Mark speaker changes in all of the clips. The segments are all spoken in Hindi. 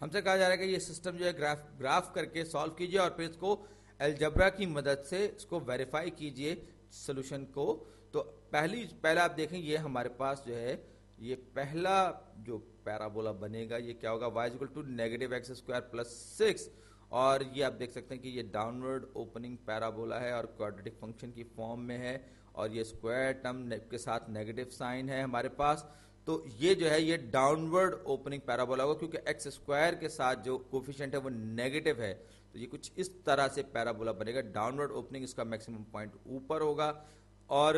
Speaker 1: हमसे कहा जा रहा है कि ये सिस्टम जो है ग्राफ करके सॉल्व कीजिए और फिर इसको अलजबरा की मदद से इसको वेरीफाई कीजिए सोल्यूशन को। तो पहला आप देखें, ये हमारे पास जो है ये पहला जो पैराबोला बनेगा ये क्या होगा, y equal to negative x square plus 6। और ये आप देख सकते हैं कि ये डाउनवर्ड ओपनिंग पैराबोला है और क्वाड्रेटिक फंक्शन की फॉर्म में है और ये स्क्वायर टर्म के साथ नेगेटिव साइन है हमारे पास। तो ये जो है ये डाउनवर्ड ओपनिंग पैराबोला होगा क्योंकि एक्स स्क्वायर के साथ जो कोफिशिएंट है वो नेगेटिव है। तो ये कुछ इस तरह से पैराबोला बनेगा, डाउनवर्ड ओपनिंग, इसका मैक्सिमम पॉइंट ऊपर होगा। और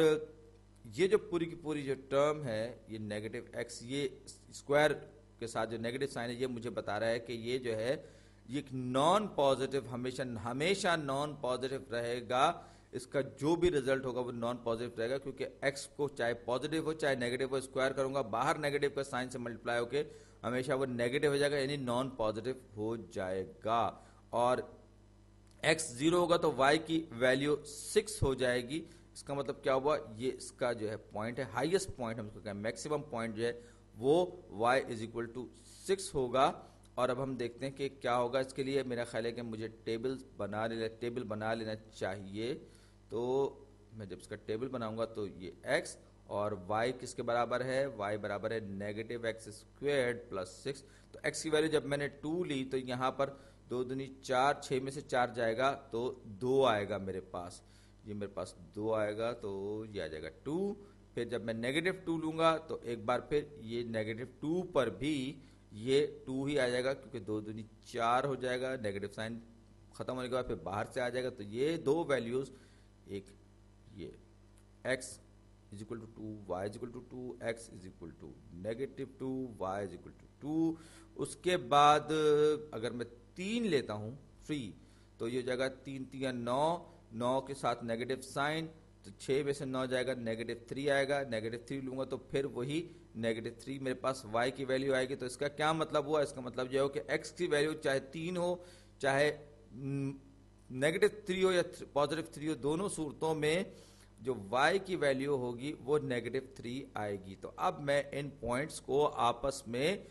Speaker 1: ये जो पूरी की पूरी जो टर्म है ये नेगेटिव एक्स, ये स्क्वायर के साथ जो नेगेटिव साइन है, ये मुझे बता रहा है कि ये जो है ये नॉन पॉजिटिव, हमेशा नॉन पॉजिटिव रहेगा। इसका जो भी रिजल्ट होगा वो नॉन पॉजिटिव रहेगा क्योंकि एक्स को चाहे पॉजिटिव हो चाहे नेगेटिव हो, स्क्वायर करूंगा बाहर नेगेटिव का साइन से मल्टीप्लाई होके हमेशा वो नेगेटिव हो जाएगा, यानी नॉन पॉजिटिव हो जाएगा। और x 0 होगा तो y की वैल्यू 6 हो जाएगी। इसका मतलब क्या हुआ, ये इसका जो है पॉइंट है, हाईएस्ट पॉइंट हम इसको कहें, मैक्सिमम पॉइंट जो है वो y इज इक्वल टू 6 होगा। और अब हम देखते हैं कि क्या होगा। इसके लिए मेरा ख्याल है कि मुझे टेबल बना लेना चाहिए। तो मैं जब इसका टेबल बनाऊंगा तो ये x और y किसके बराबर है, y बराबर है नेगेटिव एक्स स्क्वेयर्ड प्लस 6। तो x की वैल्यू जब मैंने 2 ली तो यहाँ पर 2 दूनी 4, 6 में से 4 जाएगा तो 2 आएगा मेरे पास, ये मेरे पास 2 आएगा तो ये आ जाएगा 2। फिर जब मैं नेगेटिव 2 लूंगा तो एक बार फिर ये नेगेटिव 2 पर भी ये 2 ही आ जाएगा क्योंकि 2 दूनी 4 हो जाएगा, नेगेटिव साइन खत्म होने के बाद फिर बाहर से आ जाएगा। तो ये दो वैल्यूज, एक ये x is equal to 2, y is equal to 2, x is equal to negative 2, y is equal to 2। उसके बाद अगर मैं 3 लेता हूं फ्री तो ये हो जाएगा 3 3 9, 9 के साथ नेगेटिव साइन, तो 6 में से 9 जाएगा, नेगेटिव 3 आएगा, नेगेटिव 3 लूंगा तो फिर वही नेगेटिव 3 मेरे पास y की वैल्यू आएगी। तो इसका क्या मतलब हुआ, इसका मतलब जो है कि x की वैल्यू चाहे 3 हो चाहे नेगेटिव 3 हो या पॉजिटिव 3 हो, दोनों सूरतों में जो y की वैल्यू होगी वो नेगेटिव 3 आएगी। तो अब मैं इन पॉइंट्स को आपस में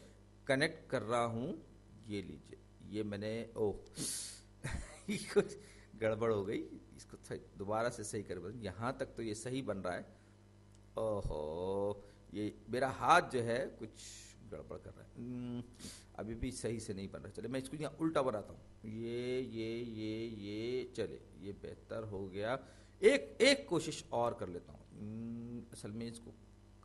Speaker 1: कनेक्ट कर रहा हूं। ये लीजिए, ये मैंने कुछ गड़बड़ हो गई, इसको दोबारा से सही कर, यहां तक तो ये सही बन रहा है। ओहो, ये मेरा हाथ जो है कुछ गड़बड़ कर रहा है, अभी भी सही से नहीं बन रहा। चले मैं इसको यहाँ उल्टा बनाता हूँ, ये चले, ये बेहतर हो गया। एक कोशिश और कर लेता हूँ। असल में इसको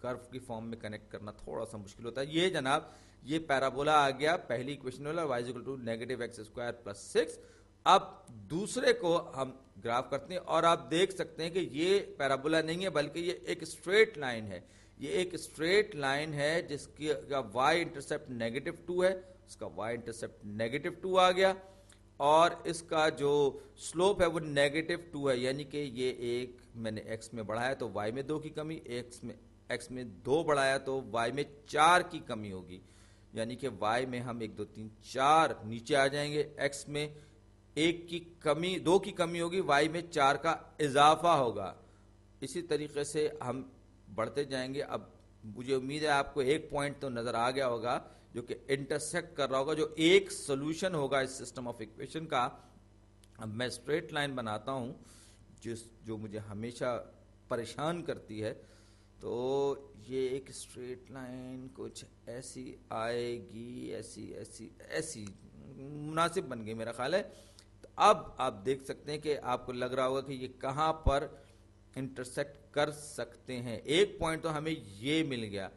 Speaker 1: कर्व की फॉर्म में कनेक्ट करना थोड़ा सा मुश्किल होता है। ये जनाब ये पैराबोला आ गया पहली इक्वेशन वाला, y equal to negative x square plus 6। अब दूसरे को हम ग्राफ करते हैं और आप देख सकते हैं कि ये पैराबोला नहीं है बल्कि ये एक स्ट्रेट लाइन है। ये एक स्ट्रेट लाइन है जिसकी y इंटरसेप्ट नेगेटिव 2 है, इसका y इंटरसेप्ट नेगेटिव 2 आ गया और इसका जो स्लोप है वो नेगेटिव 2 है, यानी कि ये एक मैंने x में बढ़ाया तो y में 2 की कमी, x में 2 बढ़ाया तो y में 4 की कमी होगी, यानी कि y में हम 1 2 3 4 नीचे आ जाएंगे, x में 1 की कमी 2 की कमी होगी, y में 4 का इजाफा होगा। इसी तरीके से हम बढ़ते जाएंगे। अब मुझे उम्मीद है आपको एक पॉइंट तो नजर आ गया होगा जो कि इंटरसेक्ट कर रहा होगा, जो एक सोल्यूशन होगा इस सिस्टम ऑफ इक्वेशन का। अब मैं स्ट्रेट लाइन बनाता हूं जो मुझे हमेशा परेशान करती है। तो ये एक स्ट्रेट लाइन कुछ ऐसी आएगी, ऐसी मुनासिब बन गई मेरा ख्याल है। तो अब आप देख सकते हैं कि आपको लग रहा होगा कि ये कहां पर इंटरसेक्ट कर सकते हैं। एक पॉइंट तो हमें ये मिल गया,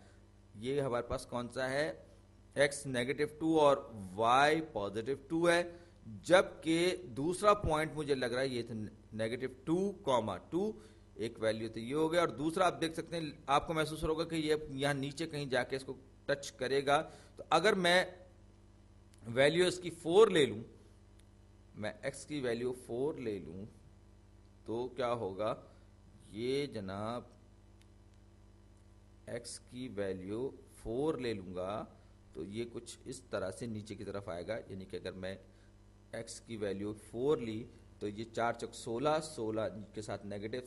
Speaker 1: ये हमारे पास कौन सा है, x नेगेटिव 2 और y पॉजिटिव 2 है, जबकि दूसरा पॉइंट मुझे लग रहा है ये नेगेटिव 2, एक वैल्यू तो ये हो गया। और दूसरा आप देख सकते हैं, आपको महसूस होगा कि ये यहां नीचे कहीं जाके इसको टच करेगा। तो अगर मैं वैल्यू इसकी 4 ले लूं, मैं x की वैल्यू 4 ले लूं तो क्या होगा, ये जनाब x की वैल्यू 4 ले लूंगा तो ये कुछ इस तरह से नीचे की तरफ आएगा, यानी कि अगर मैं x की वैल्यू 4 ली तो ये 4 चौक 16, 16 के साथ नेगेटिव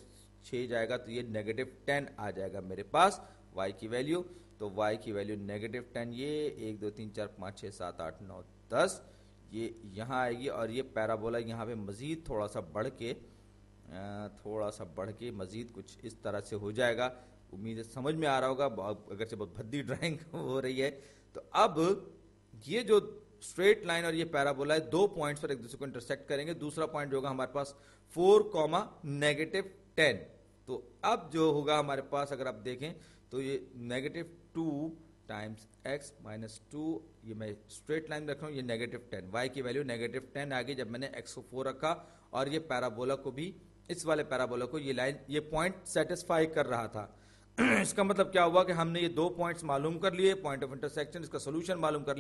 Speaker 1: 6 जाएगा तो ये नेगेटिव 10 आ जाएगा मेरे पास y की वैल्यू। तो y की वैल्यू -10, ये 1 2 3 4 5 6 7 8 9 10 ये यहाँ आएगी, और ये पैराबोला यहाँ पे मज़ीद थोड़ा सा बढ़ के मज़ीद कुछ इस तरह से हो जाएगा। उम्मीद है समझ में आ रहा होगा, अगर से बहुत भद्दी ड्राइंग हो रही है। तो अब ये जो स्ट्रेट लाइन और ये पैराबोला है, 2 पॉइंट्स पर एक दूसरे को इंटरसेक्ट करेंगे। दूसरा पॉइंट जो होगा हमारे पास 4, -10। तो अब जो होगा हमारे पास, अगर आप देखें तो ये -2 टाइम्स x -2, ये मैं स्ट्रेट लाइन रख रहा हूँ, ये -10, y की वैल्यू -10 आ गई जब मैंने x को 4 रखा। और ये पैराबोला को भी, इस वाले पैराबोला को ये लाइन, ये पॉइंट सेटिस्फाई कर रहा था। इसका मतलब क्या हुआ कि हमने ये 2 पॉइंट्स मालूम कर लिए, पॉइंट ऑफ इंटरसेक्शन, इसका सोल्यूशन मालूम कर लिया।